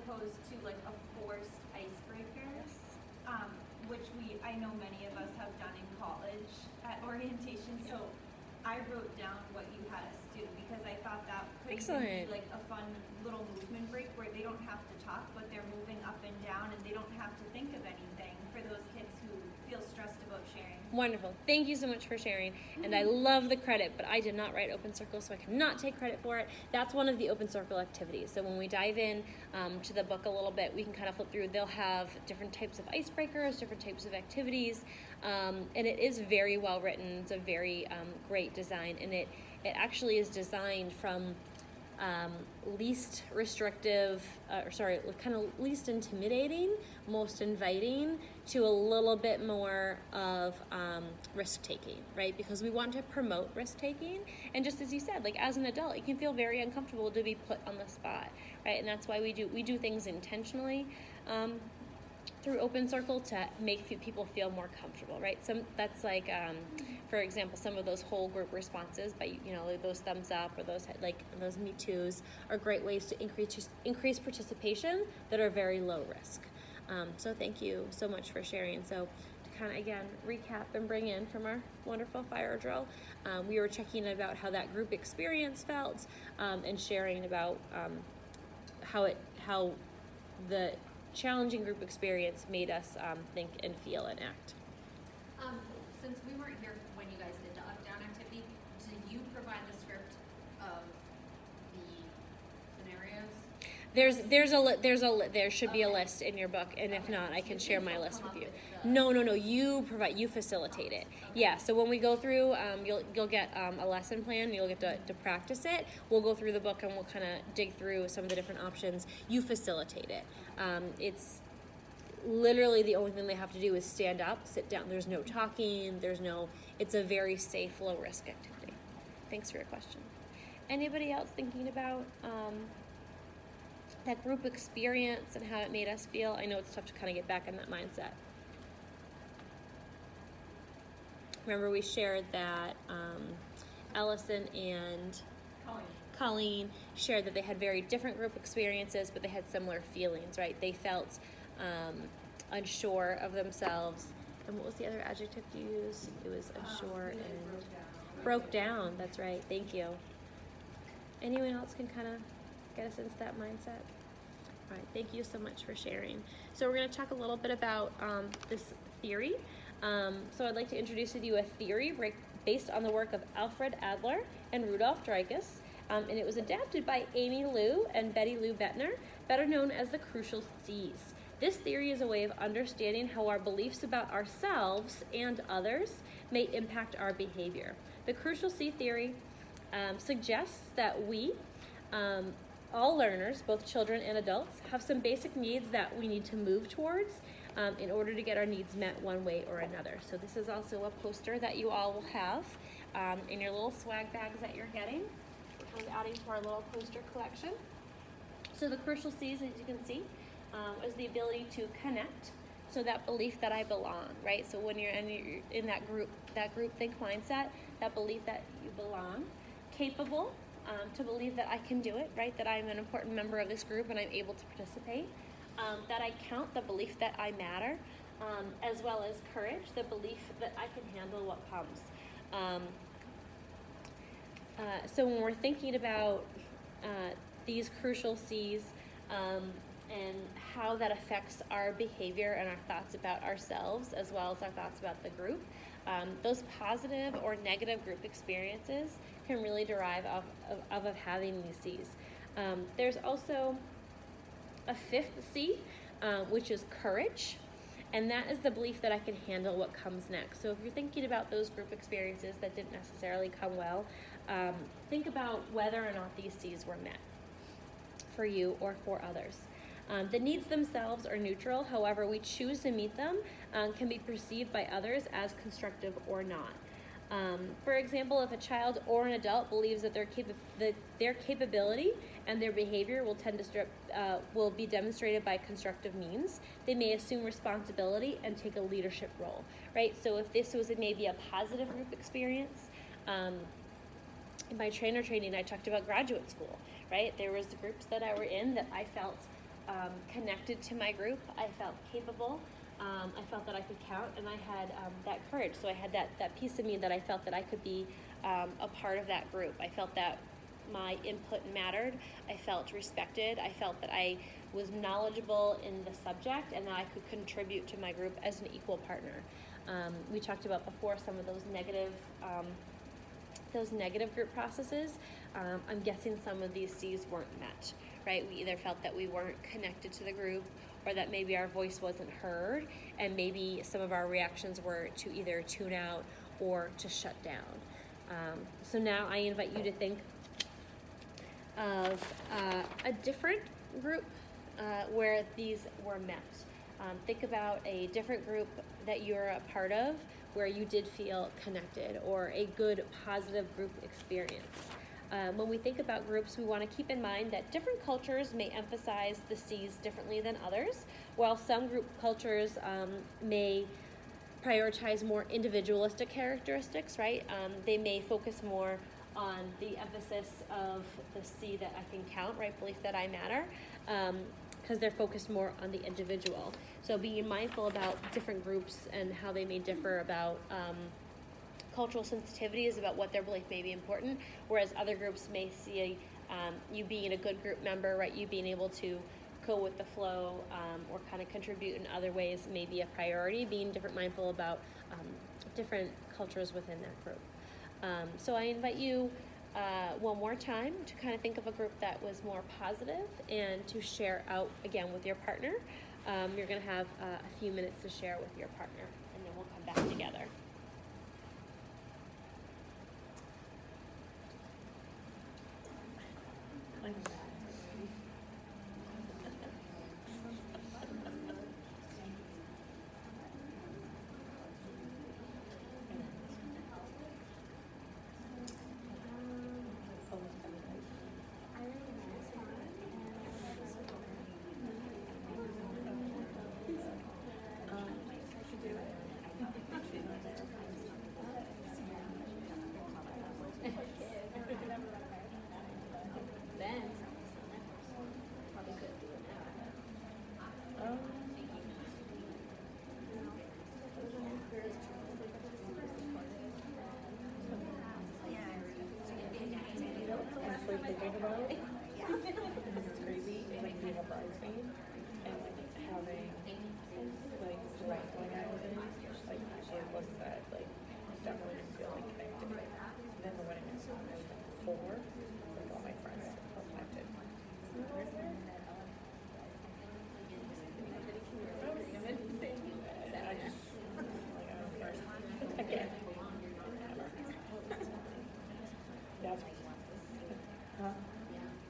opposed to like a forced icebreaker, which I know many of us have done in college at orientation. So I wrote down what you had us do because I thought that could even be like a fun little movement break where they don't have to talk, but they're moving up and down and they don't have to think of anything for those kids who feel stressed about sharing. Wonderful. Thank you so much for sharing. And I love the credit, but I did not write Open Circle, so I cannot take credit for it. That's one of the Open Circle activities. So when we dive in to the book a little bit, we can kind of flip through. They'll have different types of icebreakers, different types of activities, and it is very well written. It's a very great design, and it actually is designed from least restrictive, kind of least intimidating, most inviting, to a little bit more of risk-taking, right? Because we want to promote risk-taking, and just as you said, like as an adult, it can feel very uncomfortable to be put on the spot, right? And that's why we do things intentionally through Open Circle to make people feel more comfortable, right? That's like, for example, some of those whole group responses by, those thumbs up or those Me Too's are great ways to increase participation that are very low risk. So thank you so much for sharing. So to kind of, again, recap and bring in from our wonderful fire drill, we were checking about how that group experience felt and sharing about how the challenging group experience made us think and feel and act. Since we weren't here when you guys did the up-down activity, do you provide the script of the scenarios? There should be a list in your book, and if not, I can share my list with you. No, you facilitate it. Yeah, so when we go through, you'll get a lesson plan, you'll get to practice it. We'll go through the book and we'll kind of dig through some of the different options. You facilitate it. It's literally the only thing they have to do is stand up, sit down. There's no talking, it's a very safe, low risk activity. Thanks for your question. Anybody else thinking about that group experience and how it made us feel? I know it's tough to kind of get back in that mindset. Remember we shared that Ellison and Colleen shared that they had very different group experiences, but they had similar feelings, right? They felt unsure of themselves. And what was the other adjective you used? It was unsure and broke down. That's right. Thank you. Anyone else can kind of get us into that mindset? All right. Thank you so much for sharing. So we're going to talk a little bit about this theory. So I'd like to introduce to you a theory based on the work of Alfred Adler and Rudolf Dreikes. And it was adapted by Amy Liu and Betty Lou Bettner, better known as the Crucial C's. This theory is a way of understanding how our beliefs about ourselves and others may impact our behavior. The Crucial C theory suggests that we, all learners, both children and adults, have some basic needs that we need to move towards in order to get our needs met one way or another. So this is also a poster that you all will have in your little swag bags that you're getting. We're kind of adding to our little poster collection. So the Crucial C's, as you can see, is the ability to connect. So that belief that I belong, right? So when you're in that group think mindset, that belief that you belong. Capable, to believe that I can do it, right? That I'm an important member of this group and I'm able to participate. That I count, the belief that I matter, as well as courage, the belief that I can handle what comes. So when we're thinking about these Crucial C's and how that affects our behavior and our thoughts about ourselves, as well as our thoughts about the group, those positive or negative group experiences can really derive of having these C's. There's also a fifth C, which is courage, and that is the belief that I can handle what comes next. So if you're thinking about those group experiences that didn't necessarily come well, think about whether or not these C's were met for you or for others. The needs themselves are neutral. However, we choose to meet them can be perceived by others as constructive or not. For example, if a child or an adult believes that their capability and their behavior will be demonstrated by constructive means, they may assume responsibility and take a leadership role, right? So if this was maybe a positive group experience, in my trainer training, I talked about graduate school, right? There was the groups that I were in that I felt connected to my group. I felt capable. I felt that I could count, and I had that courage. So I had that piece of me that I felt that I could be a part of that group. I felt that my input mattered. I felt respected. I felt that I was knowledgeable in the subject and that I could contribute to my group as an equal partner. We talked about before some of those negative group processes. I'm guessing some of these C's weren't met, right? We either felt that we weren't connected to the group, or that maybe our voice wasn't heard, and maybe some of our reactions were to either tune out or to shut down. So now I invite you to think of a different group where these were met. Think about a different group that you're a part of where you did feel connected, or a good positive group experience. When we think about groups, we want to keep in mind that different cultures may emphasize the C's differently than others. While some group cultures may prioritize more individualistic characteristics, right? They may focus more on the emphasis of the C that I can count, right? Belief that I matter, because they're focused more on the individual. So being mindful about different groups and how they may differ about cultural sensitivities about what their belief may be important, whereas other groups may see you being a good group member, right? You being able to go with the flow or kind of contribute in other ways may be a priority, being mindful about different cultures within that group. So I invite you one more time to kind of think of a group that was more positive and to share out again with your partner. You're going to have a few minutes to share with your partner, and then we'll come back together. Thinking about it, because it's crazy, like being a bridesmaid and like having like the right going out with it, like it wasn't that, like definitely didn't feel like connected. And then the wedding is before, like all my friends felt connected. I just like I don't first again. That's huh?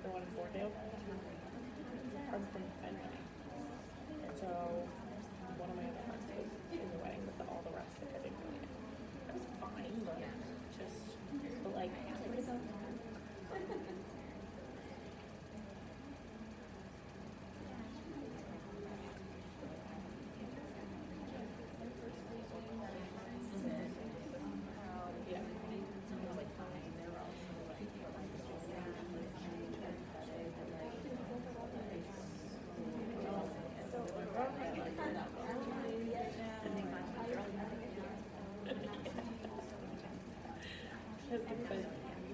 The one in Fordale? I'm from Fenway. And so one of my other friends was in the wedding, but all the rest like I didn't really know. It was fine, but but like what about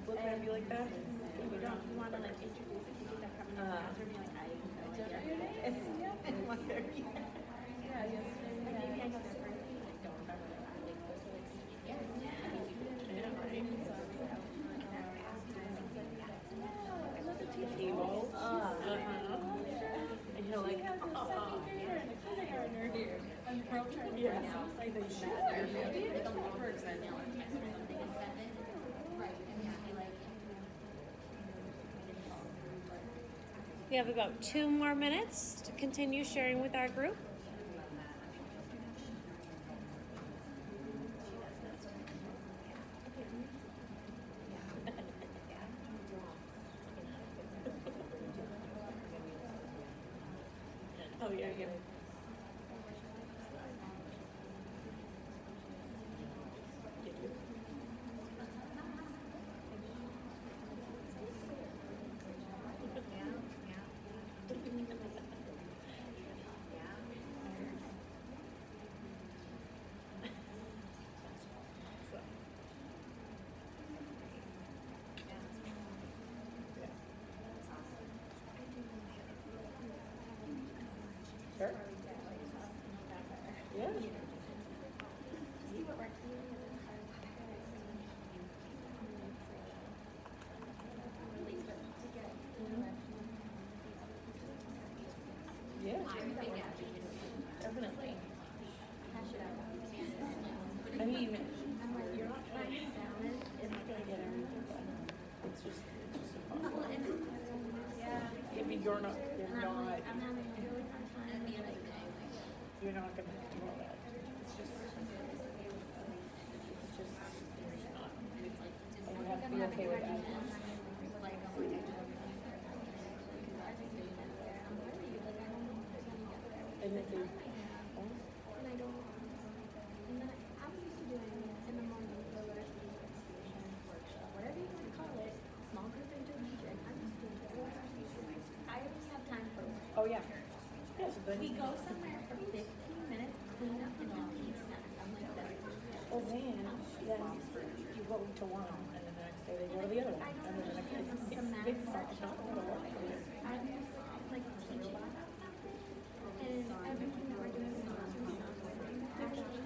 look at me like that? You don't want to like introduce people that come in the classroom, be like, I and what they're here. Yeah, yesterday. Maybe I know their birthday, I don't remember their birthday. Yeah, right. I love the tea table. And you're like, here. I'm girl trying to like they should. We have about 2 more minutes to continue sharing with our group. Oh yeah, yeah. Yeah, I'm a big advocate. definitely. I mean, you're not gonna get everything done. It's just impossible. I mean, you're not, At the end of the day, like, you're not gonna do all that. It's just not. And you have to be okay with that. like, And if they, oh yeah. Yeah, so then. We go somewhere for 15 minutes, clean up and all eat snacks. I'm like, that's Oh man, then you go to one, and then the next day they go to the other one, and then the next day it's big part. It's not gonna work. I'm just like teaching about something, and everything that we're doing in the classroom is not working. Actually,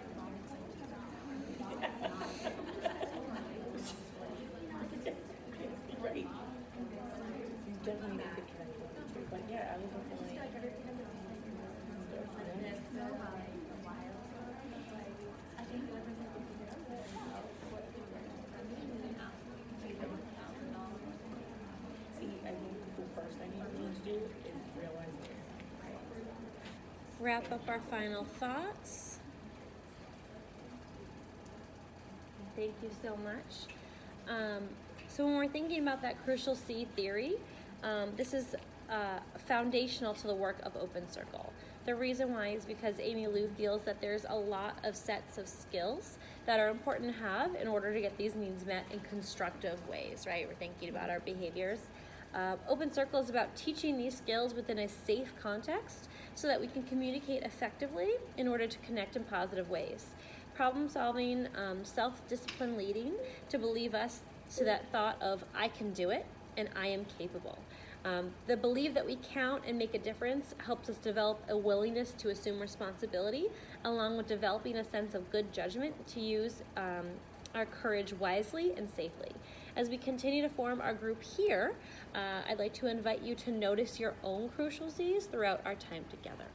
Right. You definitely need to connect with them too, but yeah, I was definitely. like everything has its like this so like a while. Like I think whoever's like the biggest See, I think the first thing you need to do is realize it. Wrap up our final thoughts. Thank you so much. So when we're thinking about that crucial C theory, this is foundational to the work of Open Circle. The reason why is because Amy Lou feels that there's a lot of sets of skills that are important to have in order to get these needs met in constructive ways, right? We're thinking about our behaviors. Open Circle is about teaching these skills within a safe context so that we can communicate effectively in order to connect in positive ways. Problem solving, self-discipline leading to believe us to that thought of I can do it and I am capable. The belief that we count and make a difference helps us develop a willingness to assume responsibility, along with developing a sense of good judgment to use our courage wisely and safely. As we continue to form our group here, I'd like to invite you to notice your own crucial C's throughout our time together.